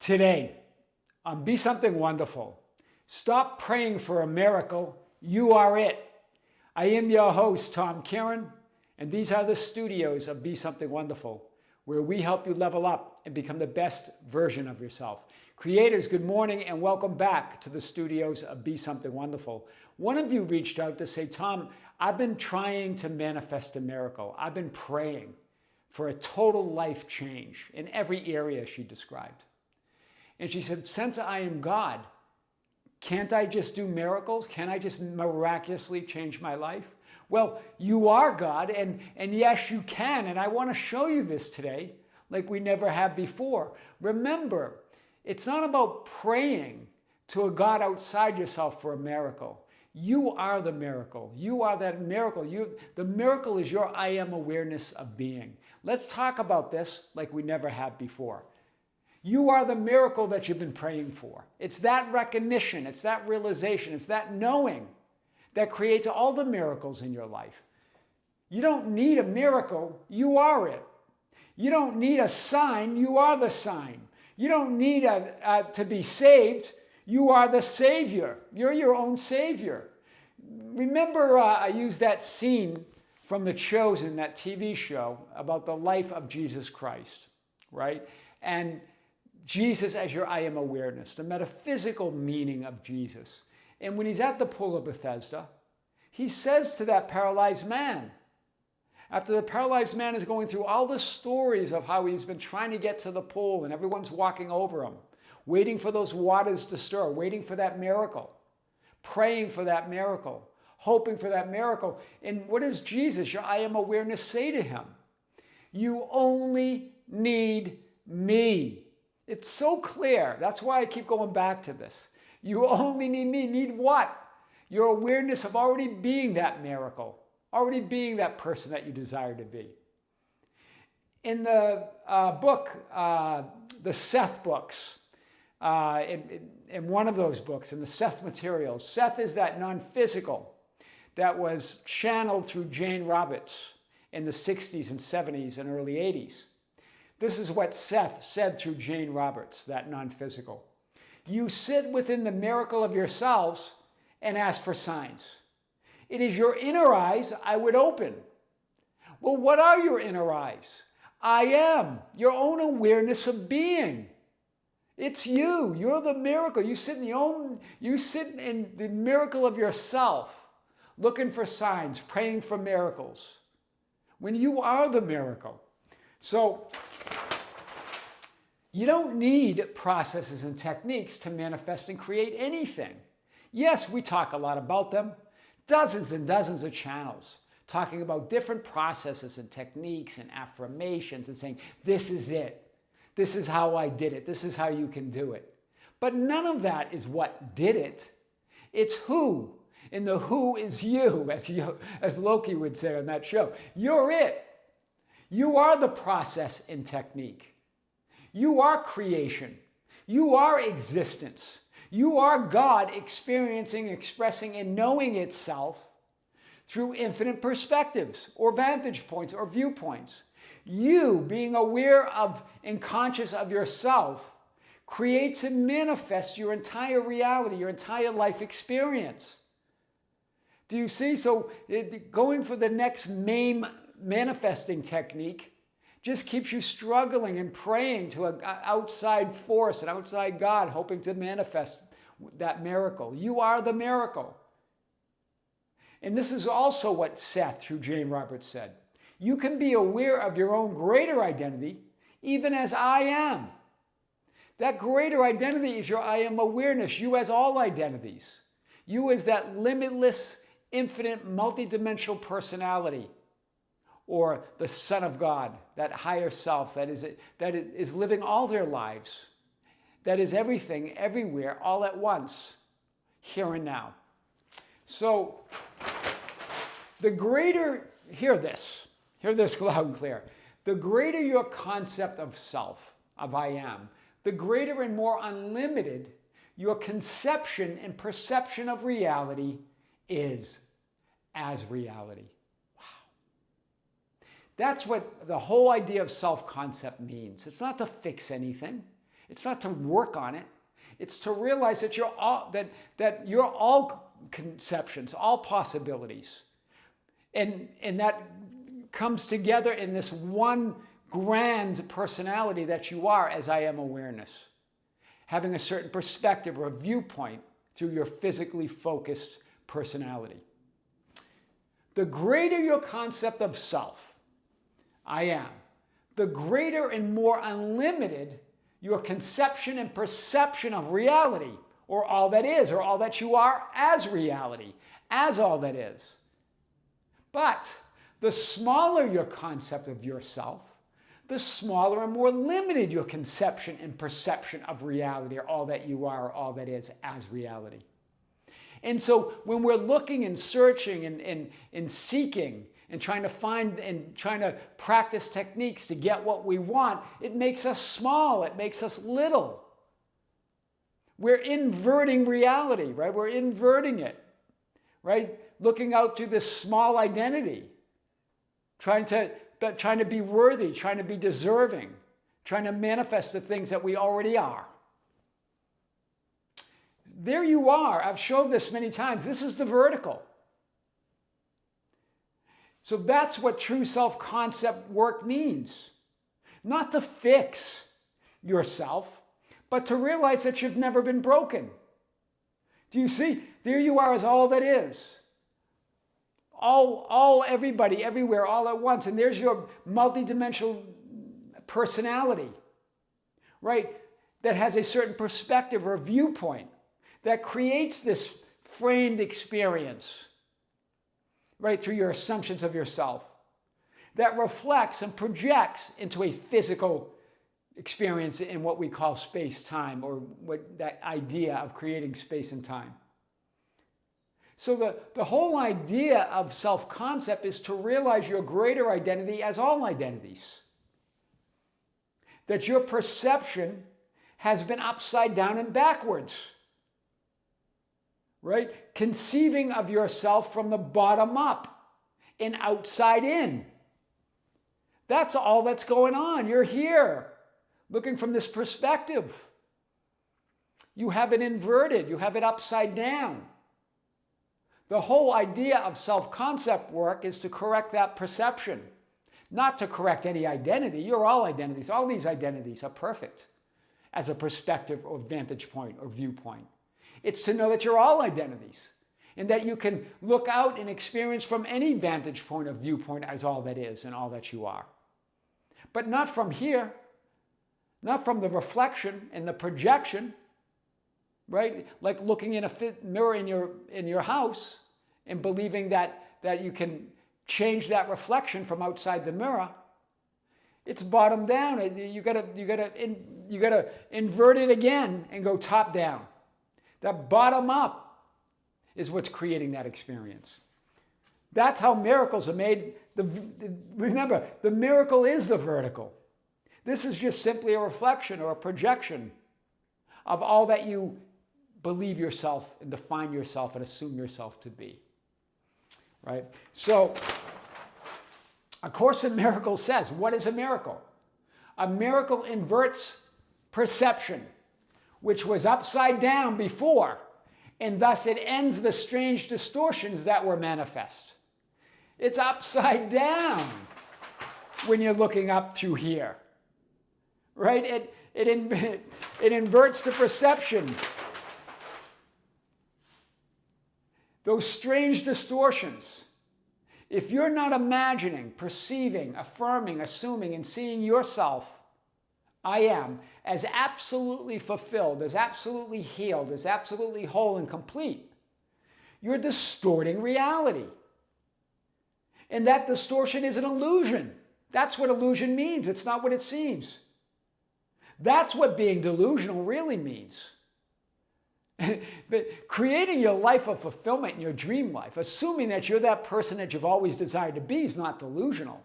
Today, on Be Something Wonderful, stop praying for a miracle. You are it. I am your host, Tom Kearin, and these are the studios of Be Something Wonderful, where we help you level up and become the best version of yourself. Creators, good morning and welcome back to the studios of Be Something Wonderful. One of you reached out to say, Tom, I've been trying to manifest a miracle. I've been praying for a total life change in every area she described. And she said, since I am God, can't I just do miracles? Can't I just miraculously change my life? Well, you are God, and yes, you can. And I want to show you this today like we never have before. Remember, it's not about praying to a God outside yourself for a miracle. You are the miracle. You are that miracle. The miracle is your I am awareness of being. Let's talk about this like we never have before. You are the miracle that you've been praying for. It's that recognition, it's that realization, it's that knowing that creates all the miracles in your life. You don't need a miracle, you are it. You don't need a sign, you are the sign. You don't need to be saved, you are the Savior. You're your own Savior. Remember, I used that scene from The Chosen, that TV show, about the life of Jesus Christ, right? And Jesus as your I am awareness, the metaphysical meaning of Jesus. And when he's at the pool of Bethesda, he says to that paralyzed man, after the paralyzed man is going through all the stories of how he's been trying to get to the pool and everyone's walking over him, waiting for those waters to stir, waiting for that miracle, praying for that miracle, hoping for that miracle. And what does Jesus, your I am awareness, say to him? You only need me. It's so clear. That's why I keep going back to this. You only need me. Need what? Your awareness of already being that miracle, already being that person that you desire to be. In the book, the Seth books, in one of those books, in the Seth materials, Seth is that non-physical that was channeled through Jane Roberts in the 60s and 70s and early 80s. This is what Seth said through Jane Roberts, that non-physical. You sit within the miracle of yourselves and ask for signs. It is your inner eyes I would open. Well, what are your inner eyes? I am, your own awareness of being. It's you. You're the miracle. You sit in the miracle of yourself, looking for signs, praying for miracles, when you are the miracle. So you don't need processes and techniques to manifest and create anything. Yes, we talk a lot about them, dozens and dozens of channels talking about different processes and techniques and affirmations and saying, this is it. This is how I did it. This is how you can do it. But none of that is what did it. It's who. And the who is you, as Loki would say on that show. You're it. You are the process and technique. You are creation. You are existence. You are God experiencing, expressing, and knowing itself through infinite perspectives or vantage points or viewpoints. You, being aware of and conscious of yourself, creates and manifests your entire reality, your entire life experience. Do you see? So going for the next manifesting technique just keeps you struggling and praying to an outside force, an outside God, hoping to manifest that miracle. You are the miracle. And this is also what Seth, through Jane Roberts, said. You can be aware of your own greater identity, even as I am. That greater identity is your I am awareness. You as all identities. You as that limitless, infinite, multidimensional personality. Or the Son of God, that higher self that is living all their lives, that is everything, everywhere, all at once, here and now. So, the greater, hear this loud and clear. The greater your concept of self, of I am, the greater and more unlimited your conception and perception of reality is as reality. That's what the whole idea of self-concept means. It's not to fix anything. It's not to work on it. It's to realize that you're all conceptions, all possibilities. And that comes together in this one grand personality that you are as I am awareness. Having a certain perspective or a viewpoint through your physically focused personality. The greater your concept of self, I am, the greater and more unlimited your conception and perception of reality, or all that is, or all that you are as reality, as all that is. But the smaller your concept of yourself, the smaller and more limited your conception and perception of reality, or all that you are, or all that is as reality. And so when we're looking and searching and seeking and trying to find and trying to practice techniques to get what we want, it makes us small, it makes us little. We're inverting reality, right? We're inverting it, right? Looking out through this small identity, trying to be worthy, trying to be deserving, trying to manifest the things that we already are. There you are. I've showed this many times. This is the vertical. So that's what true self-concept work means. Not to fix yourself, but to realize that you've never been broken. Do you see? There you are as all that is. All everybody, everywhere, all at once. And there's your multidimensional personality, right? That has a certain perspective or viewpoint that creates this framed experience, right, through your assumptions of yourself, that reflects and projects into a physical experience in what we call space-time, or what that idea of creating space and time. So the whole idea of self-concept is to realize your greater identity as all identities. That your perception has been upside down and backwards. Right? Conceiving of yourself from the bottom up and outside in. That's all that's going on. You're here looking from this perspective. You have it inverted. You have it upside down. The whole idea of self-concept work is to correct that perception, not to correct any identity. You're all identities. All these identities are perfect as a perspective or vantage point or viewpoint. It's to know that you're all identities and that you can look out and experience from any vantage point or viewpoint as all that is and all that you are. But not from here, not from the reflection and the projection, right? Like looking in a mirror in your house and believing that you can change that reflection from outside the mirror. It's bottom down. You gotta invert it again and go top down. That bottom up is what's creating that experience. That's how miracles are made. Remember, the miracle is the vertical. This is just simply a reflection or a projection of all that you believe yourself and define yourself and assume yourself to be. Right? So, A Course in Miracles says, what is a miracle? A miracle inverts perception, which was upside down before, and thus it ends the strange distortions that were manifest. It's upside down when you're looking up through here, right? It inverts the perception. Those strange distortions. If you're not imagining, perceiving, affirming, assuming, and seeing yourself, I am, as absolutely fulfilled, as absolutely healed, as absolutely whole and complete, you're distorting reality. And that distortion is an illusion. That's what illusion means. It's not what it seems. That's what being delusional really means. But creating your life of fulfillment in your dream life, assuming that you're that person that you've always desired to be, is not delusional.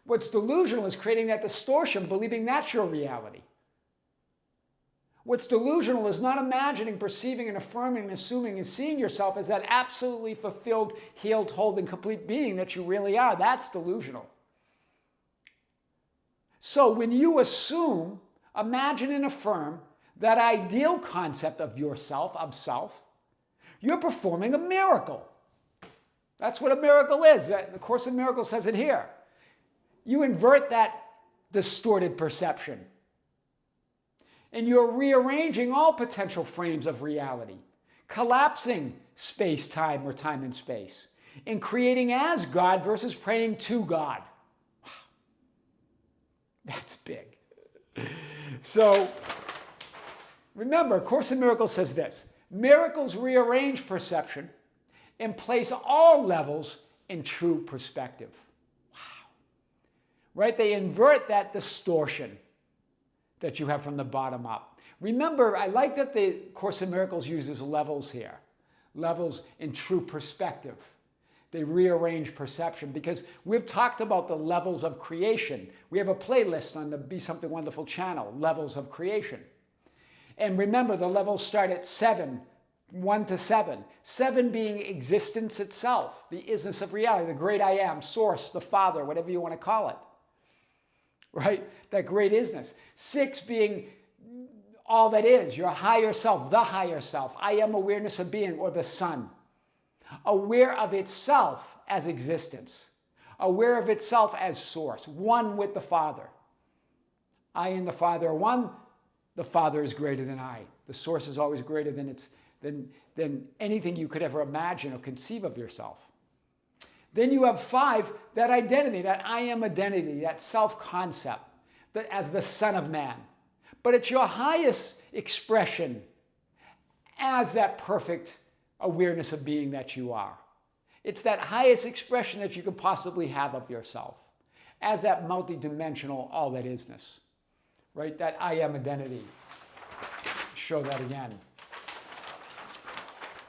What's delusional is creating that distortion, believing that's your reality. What's delusional is not imagining, perceiving, and affirming, and assuming, and seeing yourself as that absolutely fulfilled, healed, whole, and complete being that you really are. That's delusional. So when you assume, imagine and affirm that ideal concept of yourself, of self, you're performing a miracle. That's what a miracle is. The Course in Miracles says it here. You invert that distorted perception. And you're rearranging all potential frames of reality, collapsing space-time or time and space, and creating as God versus praying to God. Wow. That's big. So, remember, Course in Miracles says this: miracles rearrange perception and place all levels in true perspective. Wow. Right? They invert that distortion that you have from the bottom up. Remember, I like that the Course in Miracles uses levels here. Levels in true perspective. They rearrange perception, because we've talked about the levels of creation. We have a playlist on the Be Something Wonderful channel, Levels of Creation. And remember, the levels start at 7, 1 to 7. 7 being existence itself, the isness of reality, the great I am, source, the Father, whatever you want to call it. Right? That great isness. 6 being all that is, your higher self, the higher self. I am awareness of being, or the sun. Aware of itself as existence. Aware of itself as source. One with the Father. I and the Father are one. The Father is greater than I. The source is always greater than anything you could ever imagine or conceive of yourself. Then you have 5, that identity, that I am identity, that self-concept, that as the Son of Man. But it's your highest expression as that perfect awareness of being that you are. It's that highest expression that you could possibly have of yourself, as that multidimensional all that isness. Right? That I am identity. Show that again.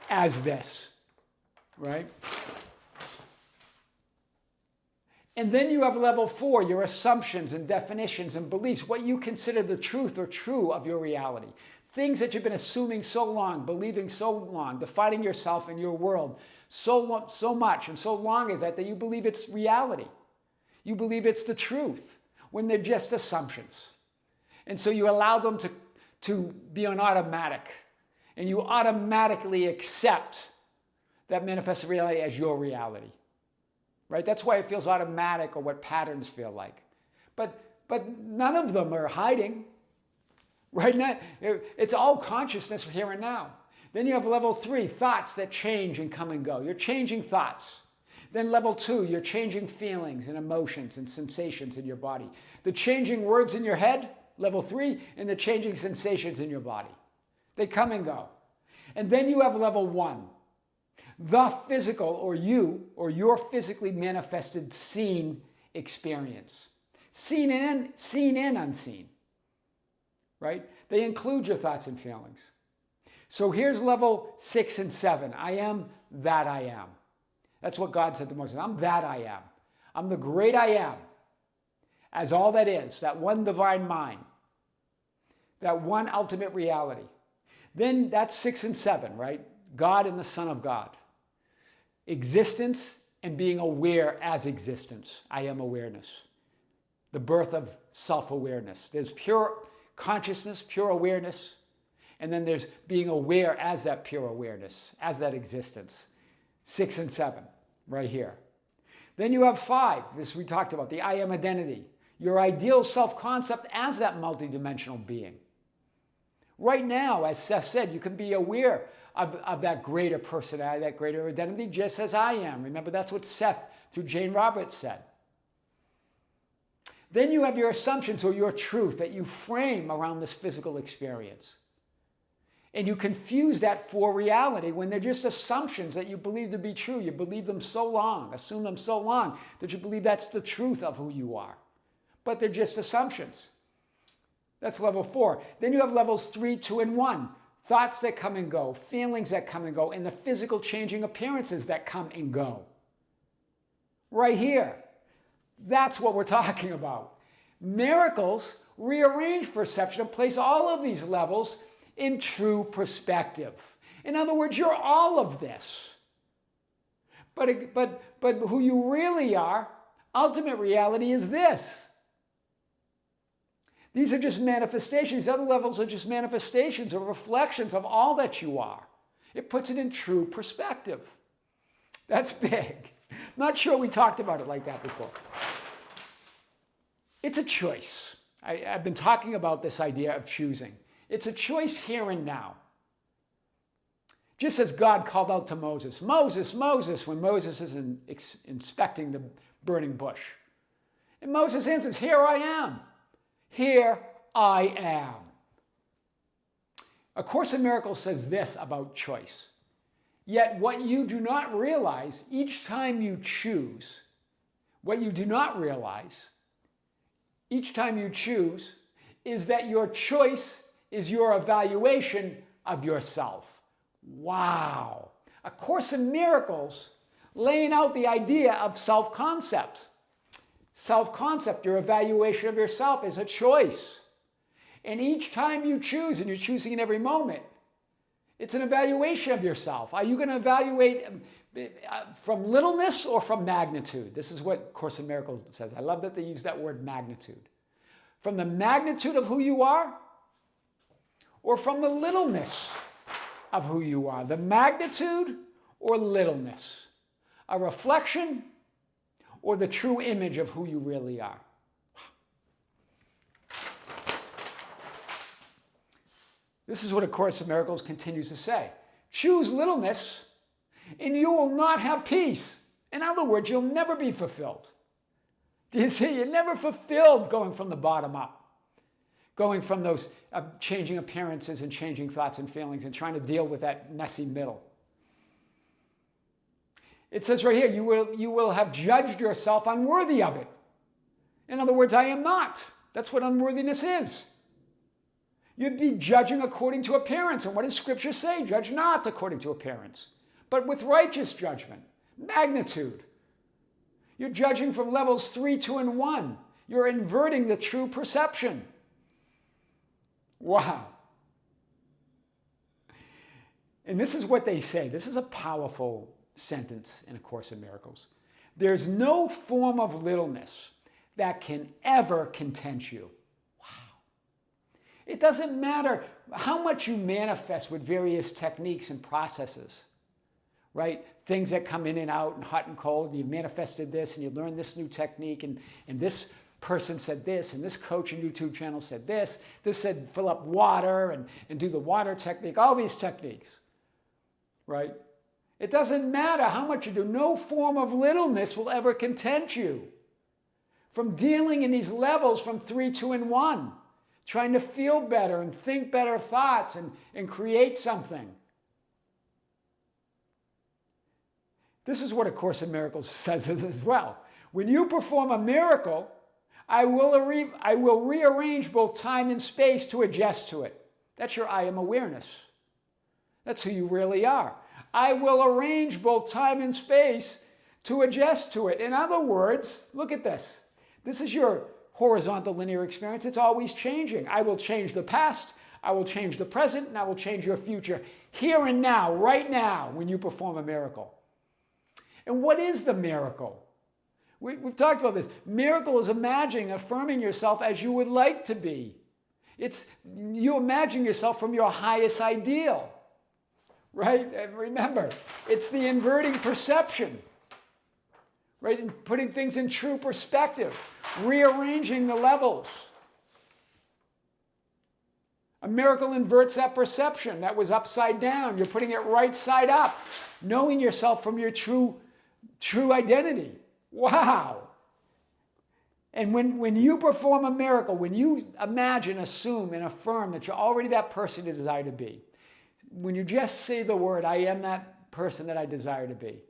As this. Right? And then you have level 4, your assumptions and definitions and beliefs, what you consider the truth or true of your reality. Things that you've been assuming so long, believing so long, defining yourself and your world so much and so long is that you believe it's reality. You believe it's the truth when they're just assumptions. And so you allow them to be on automatic. And you automatically accept that manifested reality as your reality. Right? That's why it feels automatic, or what patterns feel like. But none of them are hiding. Right? It's all consciousness here and now. Then you have level 3, thoughts that change and come and go. You're changing thoughts. Then level 2, you're changing feelings and emotions and sensations in your body. The changing words in your head, level 3, and the changing sensations in your body. They come and go. And then you have level 1. The physical, or your physically manifested seen experience. Seen and unseen. Right? They include your thoughts and feelings. So here's level 6 and 7. I am that I am. That's what God said to Moses. I'm that I am. I'm the great I am. As all that is, that one divine mind. That one ultimate reality. Then that's 6 and 7, right? God and the Son of God. Existence and being aware as existence. I am awareness. The birth of self-awareness. There's pure consciousness, pure awareness, and then there's being aware as that pure awareness, as that existence. 6 and 7, right here. Then you have 5, this we talked about, the I am identity. Your ideal self-concept as that multidimensional being. Right now, as Seth said, you can be aware of that greater personality, that greater identity, just as I am. Remember, that's what Seth, through Jane Roberts, said. Then you have your assumptions, or your truth, that you frame around this physical experience. And you confuse that for reality when they're just assumptions that you believe to be true. You believe them so long, assume them so long, that you believe that's the truth of who you are. But they're just assumptions. That's level 4. Then you have levels 3, 2, and 1. Thoughts that come and go, feelings that come and go, and the physical changing appearances that come and go. Right here. That's what we're talking about. Miracles rearrange perception and place all of these levels in true perspective. In other words, you're all of this. But who you really are, ultimate reality is this. These are just manifestations. These other levels are just manifestations or reflections of all that you are. It puts it in true perspective. That's big. Not sure we talked about it like that before. It's a choice. I've been talking about this idea of choosing. It's a choice here and now. Just as God called out to Moses, Moses, Moses, when Moses is inspecting the burning bush. And Moses answers, here I am. Here I am. A Course in Miracles says this about choice. Yet what you do not realize each time you choose, what you do not realize each time you choose is that your choice is your evaluation of yourself. Wow. A Course in Miracles laying out the idea of self-concept. Self-concept, your evaluation of yourself, is a choice. And each time you choose, and you're choosing in every moment, it's an evaluation of yourself. Are you going to evaluate from littleness or from magnitude? This is what Course in Miracles says. I love that they use that word magnitude. From the magnitude of who you are, or from the littleness of who you are. The magnitude or littleness. A reflection or the true image of who you really are. This is what A Course in Miracles continues to say. Choose littleness and you will not have peace. In other words, you'll never be fulfilled. Do you see? You're never fulfilled going from the bottom up. Going from those changing appearances and changing thoughts and feelings and trying to deal with that messy middle. It says right here, you will have judged yourself unworthy of it. In other words, I am not. That's what unworthiness is. You'd be judging according to appearance. And what does Scripture say? Judge not according to appearance, but with righteous judgment, magnitude. You're judging from levels 3, 2, and 1. You're inverting the true perception. Wow. And this is what they say. This is a powerful sentence in A Course in Miracles. There's no form of littleness that can ever content you. It doesn't matter how much you manifest with various techniques and processes, right? Things that come in and out and hot and cold, and you manifested this and you learned this new technique and this person said this and this coach and YouTube channel said this. This said fill up water and do the water technique, all these techniques, right? It doesn't matter how much you do. No form of littleness will ever content you from dealing in these levels from 3, 2, and 1. Trying to feel better and think better thoughts and create something. This is what A Course in Miracles says as well. When you perform a miracle, I will rearrange both time and space to adjust to it. That's your I am awareness. That's who you really are. I will arrange both time and space to adjust to it. In other words, look at this. This is your horizontal linear experience. It's always changing. I will change the past, I will change the present, and I will change your future here and now, right now, when you perform a miracle. And what is the miracle? We've talked about this. Miracle is imagining, affirming yourself as you would like to be. It's you imagine yourself from your highest ideal, right? And remember, it's the inverting perception. Right? And putting things in true perspective, rearranging the levels. A miracle inverts that perception that was upside down. You're putting it right side up, knowing yourself from your true identity. Wow. And when you perform a miracle, when you imagine, assume, and affirm that you're already that person you desire to be, when you just say the word, I am that person that I desire to be,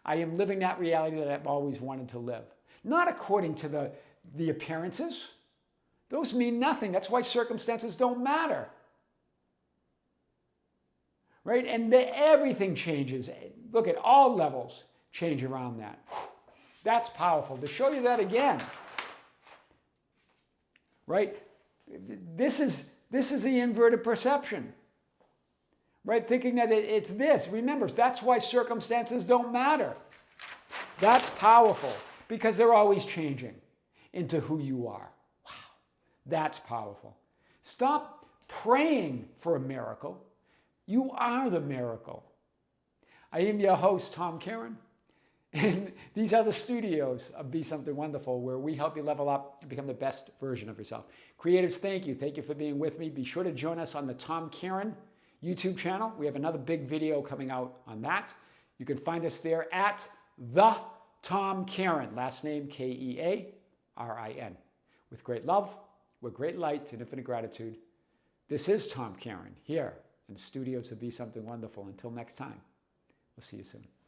I am living that reality that I've always wanted to live. Not according to the appearances. Those mean nothing. That's why circumstances don't matter. Right? And everything changes. Look at all levels change around that. That's powerful. To show you that again. Right? This is the inverted perception. Right? Thinking that it's this. Remember, that's why circumstances don't matter. That's powerful because they're always changing into who you are. Wow. That's powerful. Stop praying for a miracle. You are the miracle. I am your host, Tom Kearin, and these are the studios of Be Something Wonderful, where we help you level up and become the best version of yourself. Creatives, thank you. Thank you for being with me. Be sure to join us on the Tom Kearin YouTube channel. We have another big video coming out on that. You can find us there at The Tom Kearin, last name Kearin. With great love, with great light, and infinite gratitude, this is Tom Kearin here in the studios of Be Something Wonderful. Until next time, we'll see you soon.